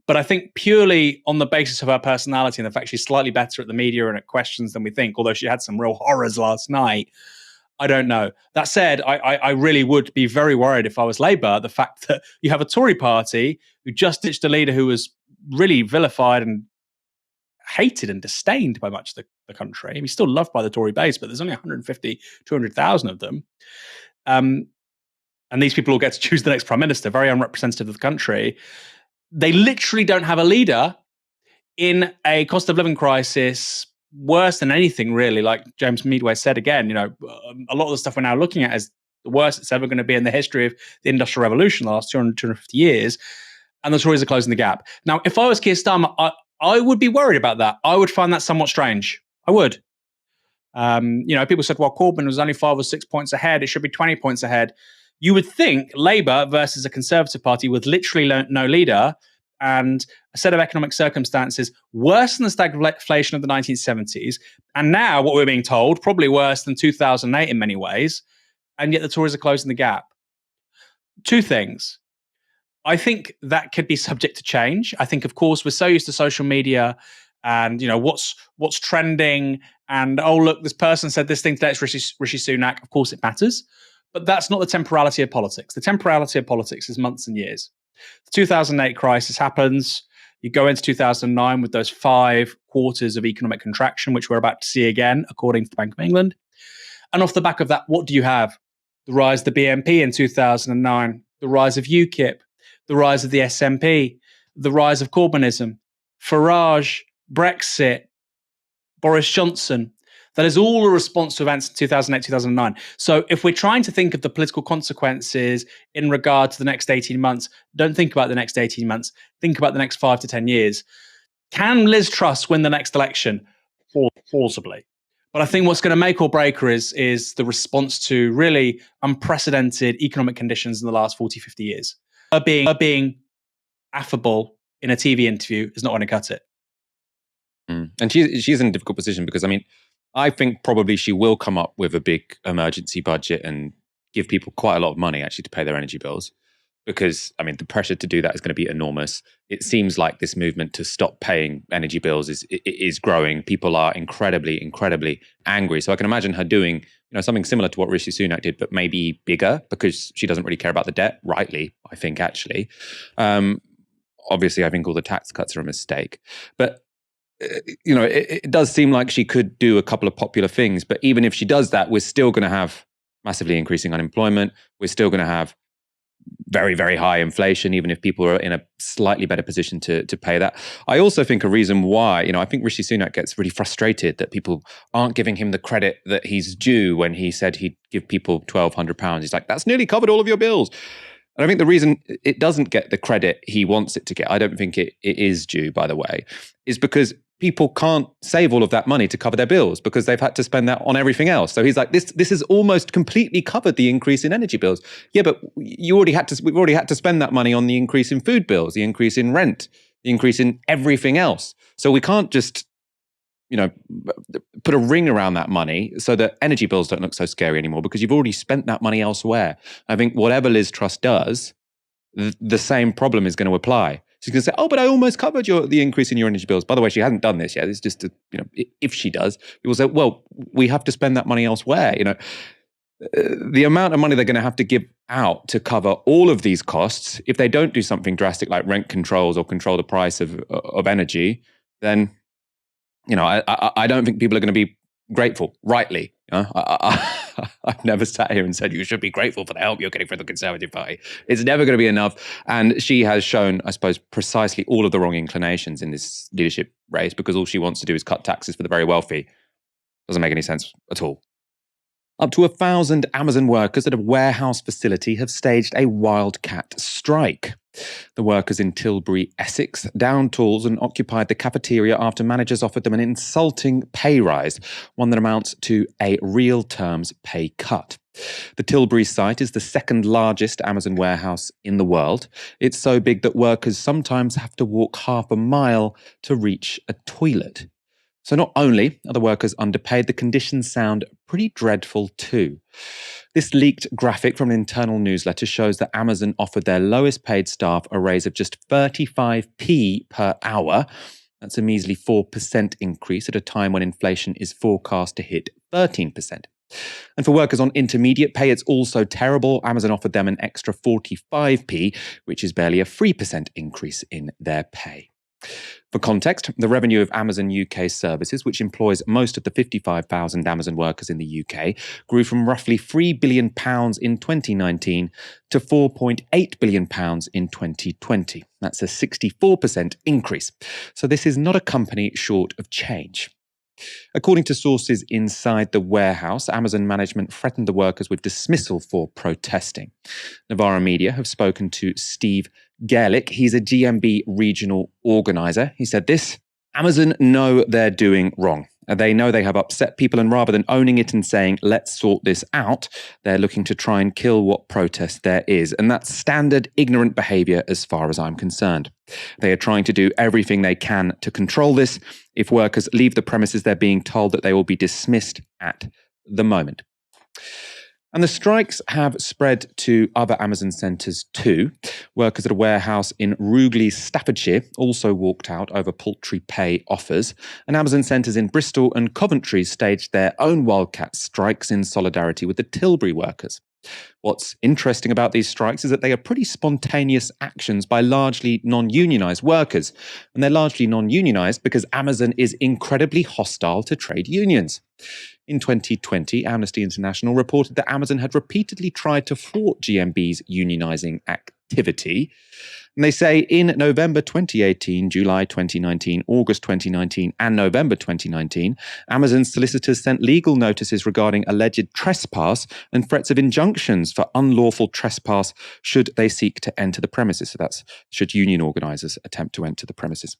But I think purely on the basis of her personality and the fact she's slightly better at the media and at questions than we think, although she had some real horrors last night, I don't know. That said, I really would be very worried if I was Labour, the fact that you have a Tory party who just ditched a leader who was really vilified and hated and disdained by much of the country. He's still loved by the Tory base, but there's only 150, 200,000 of them. And these people all get to choose the next prime minister, very unrepresentative of the country. They literally don't have a leader in a cost of living crisis worse than anything, really. Like James Meadway said again, a lot of the stuff we're now looking at is the worst it's ever going to be in the history of the Industrial Revolution, the last 250 years. And the Tories are closing the gap. Now, if I was Keir Starmer, I would be worried about that. I would find that somewhat strange. I would. People said, well, Corbyn was only 5 or 6 points ahead. It should be 20 points ahead. You would think Labour versus a Conservative Party with literally no leader and a set of economic circumstances worse than the stagflation of the 1970s, and now what we're being told, probably worse than 2008 in many ways, and yet the Tories are closing the gap. Two things. I think that could be subject to change. I think, of course, we're so used to social media and, what's trending and, oh, look, this person said this thing today, it's Rishi Sunak. Of course it matters. But that's not the temporality of politics. The temporality of politics is months and years. The 2008 crisis happens. You go into 2009 with those 5 quarters of economic contraction, which we're about to see again, according to the Bank of England. And off the back of that, what do you have? The rise of the BNP in 2009, the rise of UKIP, the rise of the SNP, the rise of Corbynism, Farage, Brexit, Boris Johnson. That is all a response to events in 2008, 2009. So if we're trying to think of the political consequences in regard to the next 18 months, don't think about the next 18 months. Think about the next 5 to 10 years. Can Liz Truss win the next election? Plausibly. But I think what's going to make or break her is the response to really unprecedented economic conditions in the last 40, 50 years. Her being affable in a TV interview is not going to cut it. And she's in a difficult position because, I think probably she will come up with a big emergency budget and give people quite a lot of money actually to pay their energy bills. Because, the pressure to do that is going to be enormous. It seems like this movement to stop paying energy bills is growing. People are incredibly, incredibly angry. So I can imagine her doing something similar to what Rishi Sunak did, but maybe bigger because she doesn't really care about the debt, rightly, I think, actually. Obviously, I think all the tax cuts are a mistake. But it does seem like she could do a couple of popular things, but even if she does that, we're still going to have massively increasing unemployment. We're still going to have very, very high inflation, even if people are in a slightly better position to pay that. I also think a reason why, I think Rishi Sunak gets really frustrated that people aren't giving him the credit that he's due when he said he'd give people £1,200. He's like, that's nearly covered all of your bills. And I think the reason it doesn't get the credit he wants it to get, I don't think it is due, by the way, is because people can't save all of that money to cover their bills because they've had to spend that on everything else. So he's like, this has almost completely covered the increase in energy bills. Yeah, but we've already had to spend that money on the increase in food bills, the increase in rent, the increase in everything else. So we can't just, put a ring around that money so that energy bills don't look so scary anymore because you've already spent that money elsewhere. I think whatever Liz Truss does, the same problem is going to apply. She's going to say, oh, but I almost covered the increase in your energy bills. By the way, she hasn't done this yet. It's just, if she does, people say, well, we have to spend that money elsewhere. The amount of money they're going to have to give out to cover all of these costs, if they don't do something drastic like rent controls or control the price of energy, then, I don't think people are going to be grateful, rightly. I've never sat here and said you should be grateful for the help you're getting from the Conservative Party. It's never going to be enough. And she has shown, I suppose, precisely all of the wrong inclinations in this leadership race, because all she wants to do is cut taxes for the very wealthy. Doesn't make any sense at all. Up to 1,000 Amazon workers at a warehouse facility have staged a Wildcat strike. The workers in Tilbury, Essex, downed tools and occupied the cafeteria after managers offered them an insulting pay rise, one that amounts to a real terms pay cut. The Tilbury site is the second largest Amazon warehouse in the world. It's so big that workers sometimes have to walk half a mile to reach a toilet. So not only are the workers underpaid, the conditions sound pretty dreadful too. This leaked graphic from an internal newsletter shows that Amazon offered their lowest paid staff a raise of just 35p per hour. That's a measly 4% increase at a time when inflation is forecast to hit 13%. And for workers on intermediate pay, it's also terrible. Amazon offered them an extra 45p, which is barely a 3% increase in their pay. For context, the revenue of Amazon UK Services, which employs most of the 55,000 Amazon workers in the UK, grew from roughly £3 billion in 2019 to £4.8 billion in 2020. That's a 64% increase. So this is not a company short of change. According to sources inside the warehouse, Amazon management threatened the workers with dismissal for protesting. Novara Media have spoken to Steve Gerlich. He's a GMB regional organizer. He said this: Amazon know they're doing wrong. They know they have upset people, and rather than owning it and saying, let's sort this out, they're looking to try and kill what protest there is. And that's standard ignorant behavior as far as I'm concerned. They are trying to do everything they can to control this. If workers leave the premises, they're being told that they will be dismissed at the moment. And the strikes have spread to other Amazon centres too. Workers at a warehouse in Rugeley, Staffordshire, also walked out over paltry pay offers. And Amazon centres in Bristol and Coventry staged their own Wildcat strikes in solidarity with the Tilbury workers. What's interesting about these strikes is that they are pretty spontaneous actions by largely non-unionised workers. And they're largely non-unionised because Amazon is incredibly hostile to trade unions. In 2020, Amnesty International reported that Amazon had repeatedly tried to thwart GMB's unionising activity. And they say in November 2018, July 2019, August 2019, and November 2019, Amazon's solicitors sent legal notices regarding alleged trespass and threats of injunctions for unlawful trespass should they seek to enter the premises. So that's should union organisers attempt to enter the premises.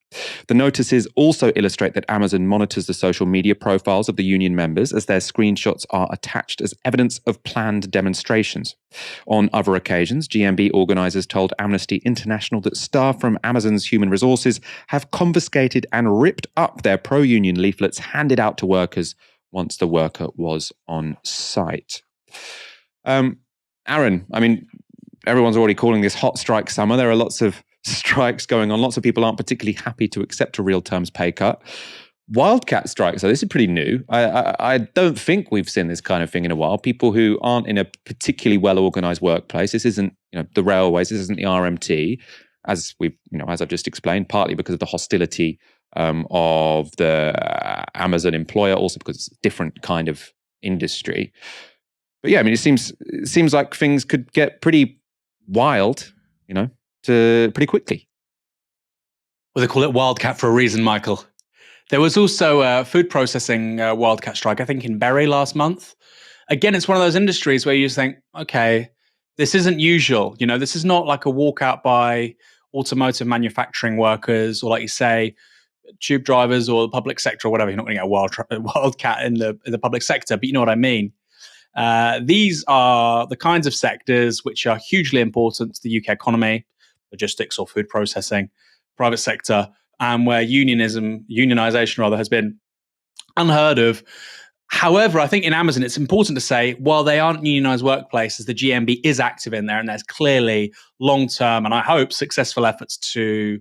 The notices also illustrate that Amazon monitors the social media profiles of the union members, as their screenshots are attached as evidence of planned demonstrations. On other occasions, GMB organisers told Amnesty International that staff from Amazon's human resources have confiscated and ripped up their pro-union leaflets handed out to workers once the worker was on site. Aaron, I mean, everyone's already calling this hot strike summer. There are lots of strikes going on. Lots of people aren't particularly happy to accept a real terms pay cut. Wildcat strikes, so this is pretty new. I don't think we've seen this kind of thing in a while. People who aren't in a particularly well-organised workplace. This isn't, the railways. This isn't the RMT, as I've just explained. Partly because of the hostility of the Amazon employer, also because it's a different kind of industry. But yeah, I mean, it seems like things could get pretty wild, pretty quickly. Well, they call it Wildcat for a reason, Michael. There was also a food processing Wildcat strike, I think in Bury last month. Again, it's one of those industries where you just think, okay, this isn't usual. This is not like a walkout by automotive manufacturing workers, or like you say, tube drivers or the public sector or whatever. You're not going to get a Wildcat in the public sector, but you know what I mean. These are the kinds of sectors which are hugely important to the UK economy, logistics or food processing, private sector, and where unionization has been unheard of. However, I think in Amazon, it's important to say, while they aren't unionized workplaces, the GMB is active in there, and there's clearly long-term, and I hope successful efforts to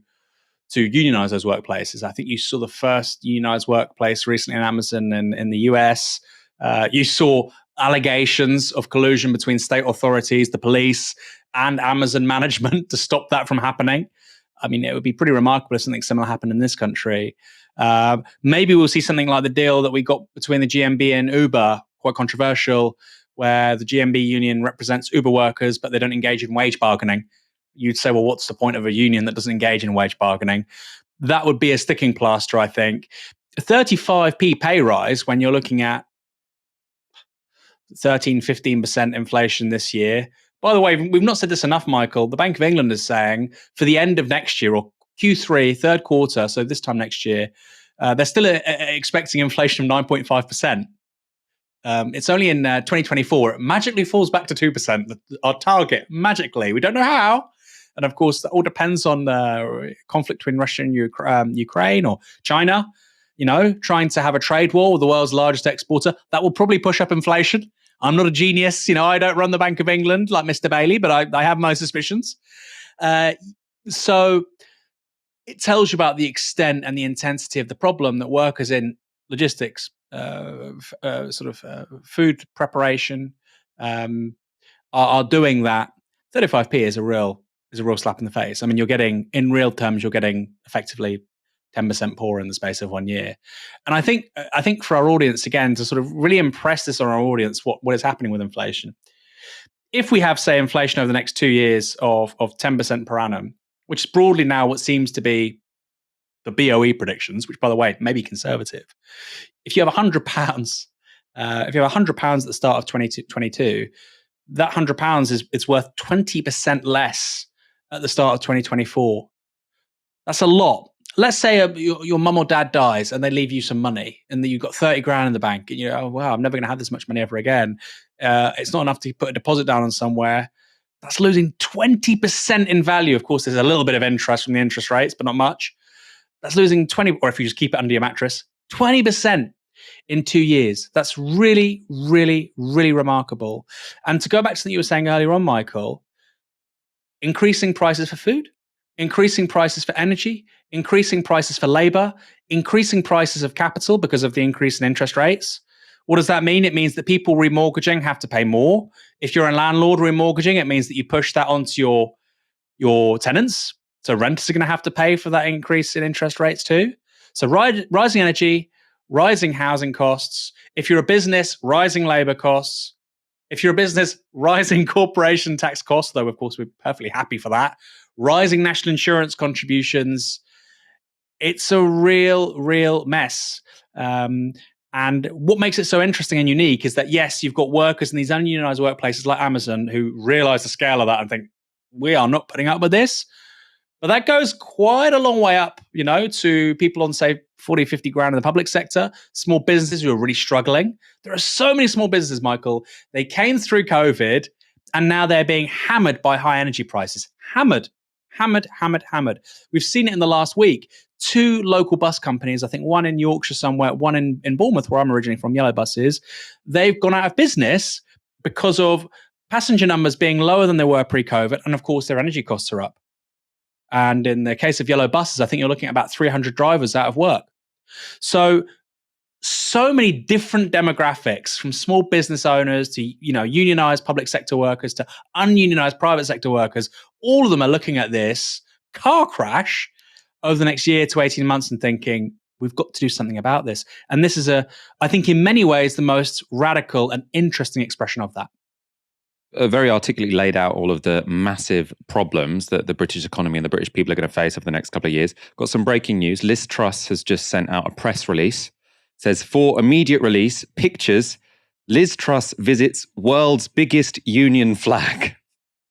unionize those workplaces. I think you saw the first unionized workplace recently in Amazon in the US. You saw allegations of collusion between state authorities, the police, and Amazon management to stop that from happening. I mean, it would be pretty remarkable if something similar happened in this country. Maybe we'll see something like the deal that we got between the GMB and Uber, quite controversial, where the GMB union represents Uber workers, but they don't engage in wage bargaining. You'd say, well, what's the point of a union that doesn't engage in wage bargaining? That would be a sticking plaster, I think. A 35p pay rise when you're looking at 13, 15% inflation this year. By the way, we've not said this enough, Michael. The Bank of England is saying for the end of next year, or Q3, third quarter, so this time next year, they're still expecting inflation of 9.5%. It's only in 2024 it magically falls back to 2%, our target, magically. We don't know how. And of course, that all depends on the conflict between Russia and Ukraine or China, trying to have a trade war with the world's largest exporter. That will probably push up inflation. I'm not a genius. I don't run the Bank of England like Mr. Bailey, but I have my suspicions. So it tells you about the extent and the intensity of the problem that workers in logistics, food preparation, are doing. That 35p is a real slap in the face. I mean, in real terms, you're getting effectively 10% poorer in the space of 1 year. And I think for our audience, again, to sort of really impress this on our audience, what is happening with inflation. If we have, say, inflation over the next 2 years of 10% per annum, which is broadly now what seems to be the BOE predictions, which, by the way, may be conservative. If you have £100, at the start of 2022, that £100 it's worth 20% less at the start of 2024. That's a lot. Let's say your mum or dad dies and they leave you some money, and then you've got 30 grand in the bank, and oh wow, I'm never going to have this much money ever again. It's not enough to put a deposit down on somewhere. That's losing 20% in value. Of course, there's a little bit of interest from the interest rates, but not much. That's losing 20, or if you just keep it under your mattress, 20% in 2 years. That's really, really, really remarkable. And to go back to what you were saying earlier on, Michael, increasing prices for food, increasing prices for energy, increasing prices for labor, increasing prices of capital because of the increase in interest rates. What does that mean? It means that people remortgaging have to pay more. If you're a landlord remortgaging, it means that you push that onto your tenants. So renters are going to have to pay for that increase in interest rates too. So rising energy, rising housing costs. If you're a business, rising labor costs. If you're a business, rising corporation tax costs, though, of course, we're perfectly happy for that. Rising national insurance contributions. It's a real mess. And what makes it so interesting and unique is that, yes, you've got workers in these ununionized workplaces like Amazon who realize the scale of that and think, we are not putting up with this. But that goes quite a long way up, to people on, say, 40, 50 grand in the public sector, small businesses who are really struggling. There are so many small businesses, Michael. They came through COVID and now they're being hammered by high energy prices. Hammered. We've seen it in the last week. 2 local bus companies, I think one in Yorkshire somewhere, one in Bournemouth, where I'm originally from, Yellow Buses, they've gone out of business because of passenger numbers being lower than they were pre-COVID. And of course, their energy costs are up. And in the case of Yellow Buses, I think you're looking at about 300 drivers out of work. So many different demographics, from small business owners to, unionized public sector workers to ununionized private sector workers. All of them are looking at this car crash over the next year to 18 months and thinking, we've got to do something about this. And this is I think in many ways, the most radical and interesting expression of that. Very articulately laid out all of the massive problems that the British economy and the British people are going to face over the next couple of years. Got some breaking news. Liz Truss has just sent out a press release. It says, for immediate release, pictures, Liz Truss visits world's biggest union flag.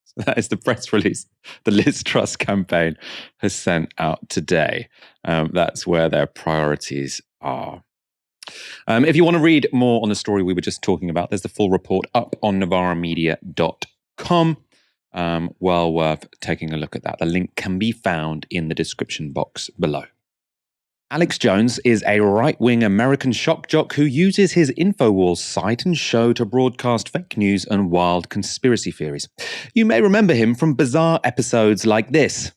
So that is the press release the Liz Truss campaign has sent out today. That's where their priorities are. If you want to read more on the story we were just talking about, there's the full report up on novaramedia.com. Well worth taking a look at that. The link can be found in the description box below. Alex Jones is a right-wing American shock jock who uses his InfoWars site and show to broadcast fake news and wild conspiracy theories. You may remember him from bizarre episodes like this.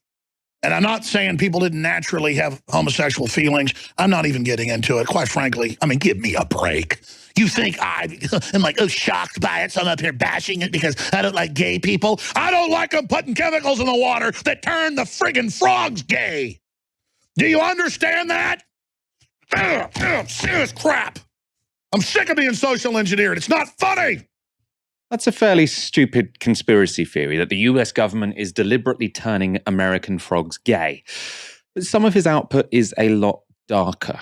And I'm not saying people didn't naturally have homosexual feelings. I'm not even getting into it, quite frankly. I mean, give me a break. You think I am like, oh, shocked by it, so I'm up here bashing it because I don't like gay people? I don't like them putting chemicals in the water that turn the friggin' frogs gay. Do you understand that? Serious crap. I'm sick of being social engineered. It's not funny. That's a fairly stupid conspiracy theory that the US government is deliberately turning American frogs gay. But some of his output is a lot darker.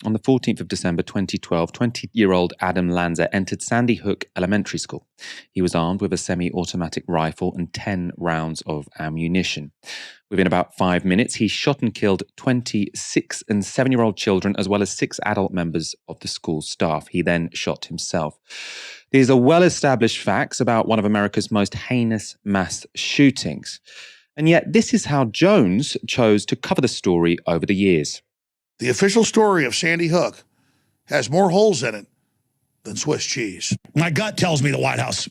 On the 14th of December 2012, 20-year-old Adam Lanza entered Sandy Hook Elementary School. He was armed with a semi-automatic rifle and 10 rounds of ammunition. Within about 5 minutes, he shot and killed 26 and 7-year-old children, as well as 6 adult members of the school staff. He then shot himself. These are well-established facts about one of America's most heinous mass shootings. And yet, this is how Jones chose to cover the story over the years. The official story of Sandy Hook has more holes in it than Swiss cheese. My gut tells me the White House,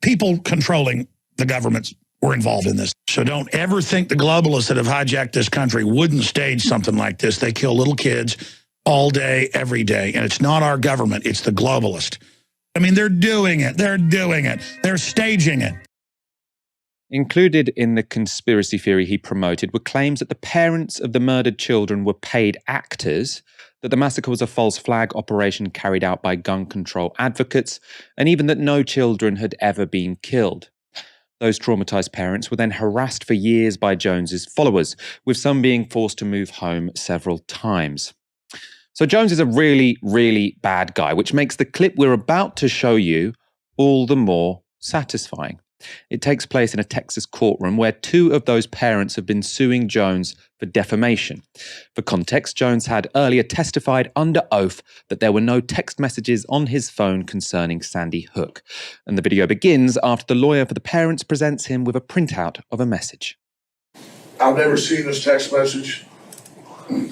people controlling the governments were involved in this. So don't ever think the globalists that have hijacked this country wouldn't stage something like this. They kill little kids all day, every day. And it's not our government, it's the globalist. I mean, they're doing it. They're doing it. They're staging it. Included in the conspiracy theory he promoted were claims that the parents of the murdered children were paid actors, that the massacre was a false flag operation carried out by gun control advocates, and even that no children had ever been killed. Those traumatized parents were then harassed for years by Jones's followers, with some being forced to move home several times. So Jones is a really, really bad guy, which makes the clip we're about to show you all the more satisfying. It takes place in a Texas courtroom where 2 of those parents have been suing Jones for defamation. For context, Jones had earlier testified under oath that there were no text messages on his phone concerning Sandy Hook. And the video begins after the lawyer for the parents presents him with a printout of a message. I've never seen this text message.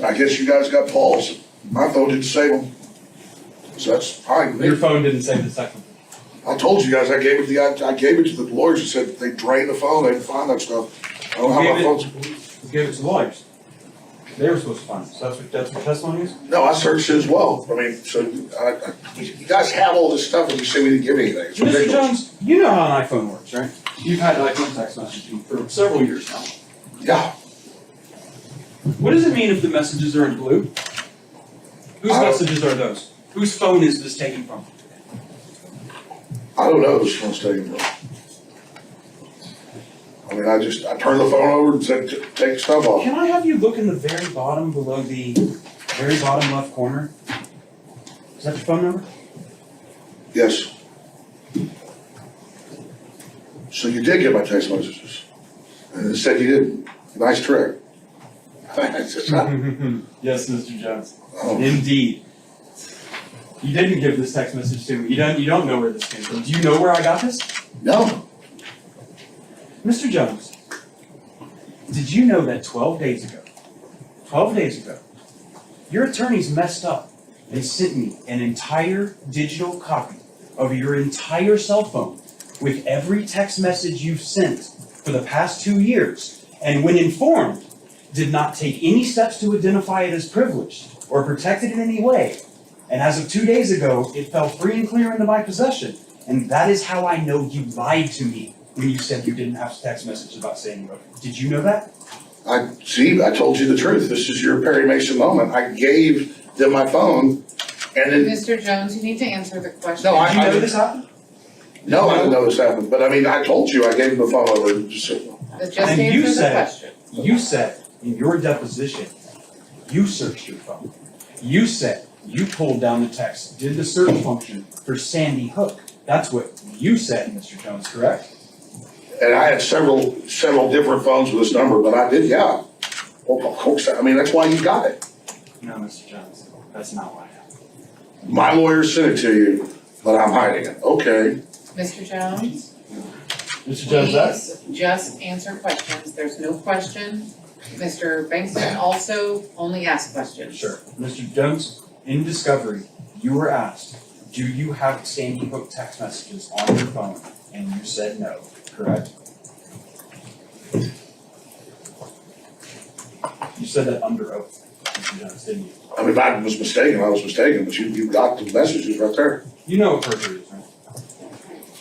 I guess you guys got Paul's. My phone didn't save them. So that's fine. Your phone didn't save the second. I told you guys I gave it to the lawyers and said they drained the phone, they didn't find that stuff. I don't know how my phone's. You gave it to the lawyers. They were supposed to find it. So that's what testimony is? No, I searched it as well. I mean, so you guys have all this stuff and you say we didn't give anything. It's Mr. ridiculous. Jones, you know how an iPhone works, right? You've had iPhone text messaging for several years now. Yeah. What does it mean if the messages are in blue? Whose messages are those? Whose phone is this taken from? I don't know whose phone's taken from. I mean, I turned the phone over and said, take stuff off. Can I have you look in the very bottom below the very bottom left corner? Is that your phone number? Yes. So you did get my text messages. And it said you didn't. Nice trick. Yes, Mr. Jones. Oh. Indeed. You didn't give this text message to me. You don't know where this came from. Do you know where I got this? No. Mr. Jones, did you know that 12 days ago, your attorneys messed up and sent me an entire digital copy of your entire cell phone with every text message you've sent for the past 2 years, and when informed, did not take any steps to identify it as privileged or protect it in any way. And as of 2 days ago, it fell free and clear into my possession. And that is how I know you lied to me when you said you didn't have text messages about Sandy Hook. Did you know that? I told you the truth. This is your Perry Mason moment. I gave them my phone, and then Mr. Jones, you need to answer the question. No, Did you know this happened? No, I didn't know this happened. But I mean, I told you I gave them the phone over. Just answer the question. You said in your deposition, you searched your phone. You said you pulled down the text, did the search function for Sandy Hook. That's what you said, Mr. Jones, correct? And I had several different phones with this number, but I did, yeah. Well, of course, I mean, that's why you got it. No, Mr. Jones, that's not what happened. My lawyer sent it to you, but I'm hiding it. Okay. Mr. Jones? Mr. Jones, please just answer questions. There's no question. Mr. Bankston also only asks questions. Sure. Mr. Jones, in discovery, you were asked, do you have Sandy Hook text messages on your phone? And you said no, correct? You said that under oath, Mr. Jones, didn't you? I mean, if I was mistaken, but you got the messages right there. You know what perjury is, right?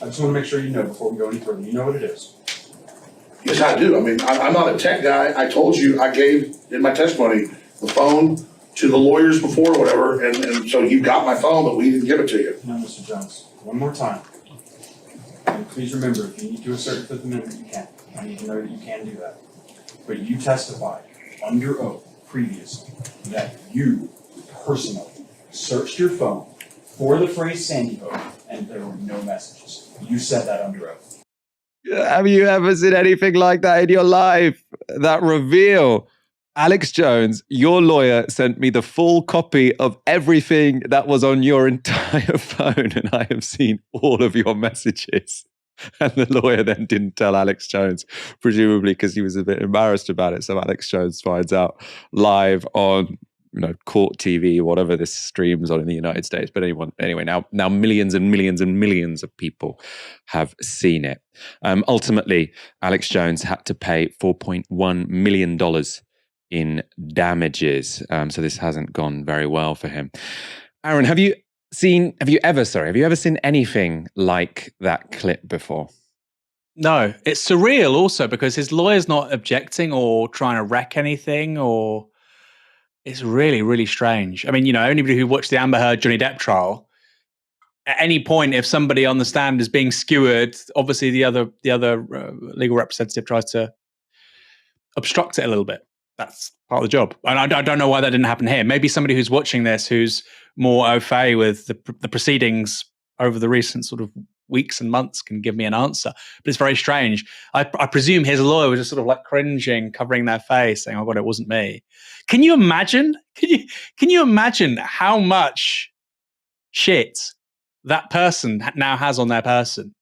I just want to make sure you know before we go any further. You know what it is. Yes, I do. I mean, I'm not a tech guy. I told you, I gave in my testimony the phone to the lawyers before, whatever, and so you got my phone, but we didn't give it to you. No, Mr. Jones. One more time. And please remember, if you need to assert the Fifth Amendment, you can. I need to know that you can do that. But you testified under oath previously that you personally searched your phone for the phrase Sandy Hook and there were no messages. You said that under oath. Have you ever seen anything like that in your life? That reveal. Alex Jones, your lawyer, sent me the full copy of everything that was on your entire phone, and I have seen all of your messages. And the lawyer then didn't tell Alex Jones, presumably because he was a bit embarrassed about it. So Alex Jones finds out live on, court TV, whatever this streams on in the United States. But anyway, now millions and millions and millions of people have seen it. Ultimately, Alex Jones had to pay $4.1 million in damages. So this hasn't gone very well for him. Aaron, have you ever seen anything like that clip before? No, it's surreal also because his lawyer's not objecting or trying to wreck anything, or it's really, really strange. I mean, anybody who watched the Amber Heard Johnny Depp trial, at any point, if somebody on the stand is being skewered, obviously the other legal representative tries to obstruct it a little bit. That's part of the job. And I don't know why that didn't happen here. Maybe somebody who's watching this, who's more au fait with the proceedings over the recent sort of weeks and months, can give me an answer. But it's very strange. I presume his lawyer was just sort of like cringing, covering their face, saying, "Oh God, it wasn't me." Can you imagine? Can you imagine how much shit that person now has on their person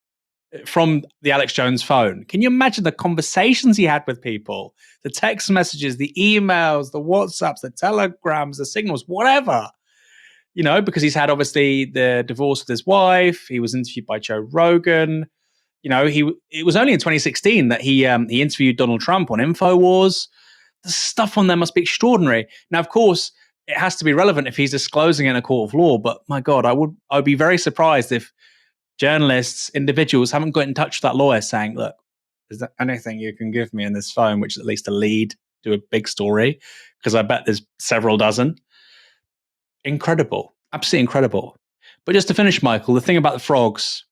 from the Alex Jones phone? Can you imagine the conversations he had with people, the text messages, the emails, the WhatsApps, the telegrams, the signals, whatever? Because he's had obviously the divorce with his wife. He was interviewed by Joe Rogan. It was only in 2016 that he interviewed Donald Trump on InfoWars. The stuff on there must be extraordinary. Now, of course, it has to be relevant if he's disclosing it in a court of law. But my God, I would be very surprised if journalists, individuals haven't got in touch with that lawyer saying, "Look, is there anything you can give me in this phone, which is at least a lead to a big story?" Because I bet there's several dozen. Incredible. Absolutely incredible. But just to finish, Michael, the thing about the frogs,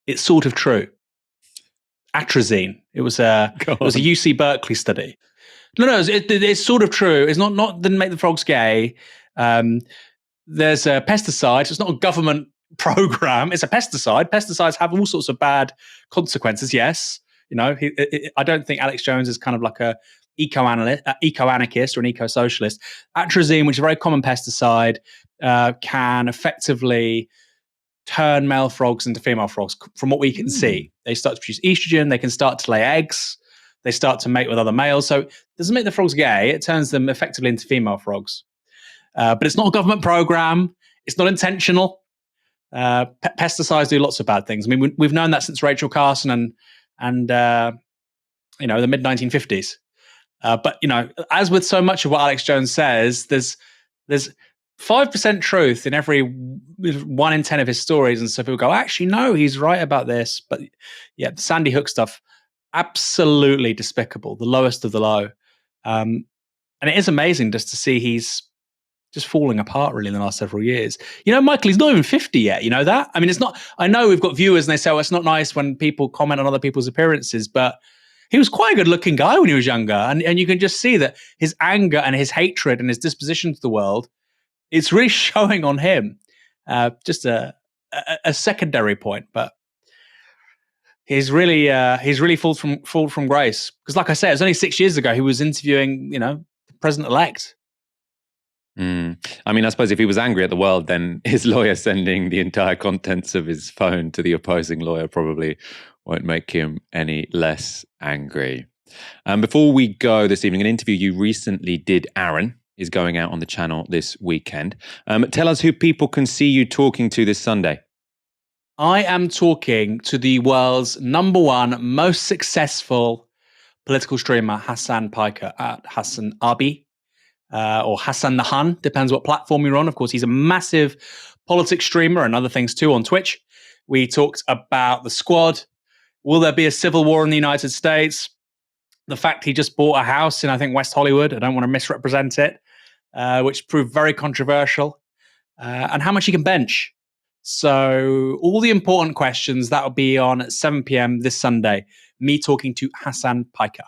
it's sort of true. Atrazine. It was a UC Berkeley study. No, it's sort of true. It's not didn't make the frogs gay. There's a pesticide. So it's not a government program. It's a pesticide. Pesticides have all sorts of bad consequences. Yes, I don't think Alex Jones is kind of like a eco-anarchist or an eco-socialist. Atrazine, which is a very common pesticide, can effectively turn male frogs into female frogs. From what we can see, they start to produce estrogen. They can start to lay eggs. They start to mate with other males. So it doesn't make the frogs gay. It turns them effectively into female frogs. But it's not a government program. It's not intentional. Pesticides do lots of bad things. I mean, we've known that since Rachel Carson and the mid 1950s. But as with so much of what Alex Jones says, there's 5% truth in every 1 in 10 of his stories, and so people go, "Actually, no, he's right about this." But yeah, the Sandy Hook stuff, absolutely despicable, the lowest of the low. And it is amazing just to see he's just falling apart really in the last several years. Michael, he's not even 50 yet. You know that? I mean, it's not. I know we've got viewers and they say, "Oh, it's not nice when people comment on other people's appearances," but he was quite a good-looking guy when he was younger, and you can just see that his anger and his hatred and his disposition to the world, it's really showing on him. Just a secondary point, but he's really fallen from grace. Because, like I said, it was only 6 years ago he was interviewing, the president-elect. I mean, I suppose if he was angry at the world, then his lawyer sending the entire contents of his phone to the opposing lawyer probably won't make him any less angry. Before we go this evening, an interview you recently did, Aaron, is going out on the channel this weekend. Tell us who people can see you talking to this Sunday. I am talking to the world's #1 most successful political streamer, Hassan Piker, at Hassan Abi or Hassan Nahan, depends what platform you're on. Of course, he's a massive politics streamer and other things too on Twitch. We talked about the squad. Will there be a civil war in the United States? The fact he just bought a house in, I think, West Hollywood. I don't want to misrepresent it, which proved very controversial. And how much he can bench. So all the important questions, that will be on at 7 p.m. this Sunday. Me talking to Hassan Piker.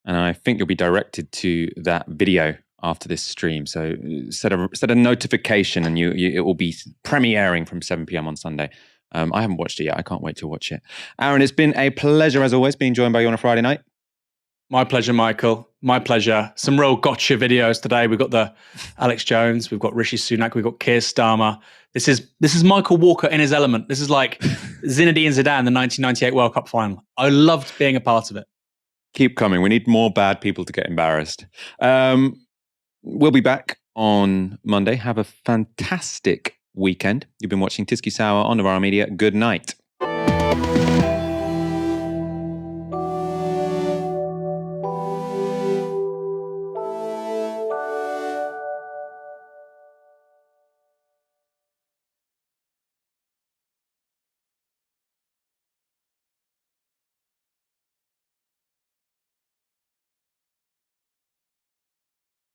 And I think you'll be directed to that video after this stream. So set a notification and it will be premiering from 7 p.m. on Sunday. I haven't watched it yet. I can't wait to watch it. Aaron, it's been a pleasure as always being joined by you on a Friday night. My pleasure, Michael. My pleasure. Some real gotcha videos today. We've got the Alex Jones, we've got Rishi Sunak, we've got Keir Starmer. This is Michael Walker in his element. This is like Zinedine Zidane, the 1998 World Cup final. I loved being a part of it. Keep coming. We need more bad people to get embarrassed. We'll be back on Monday. Have a fantastic weekend. You've been watching Tysky Sour on Novara Media. Good night.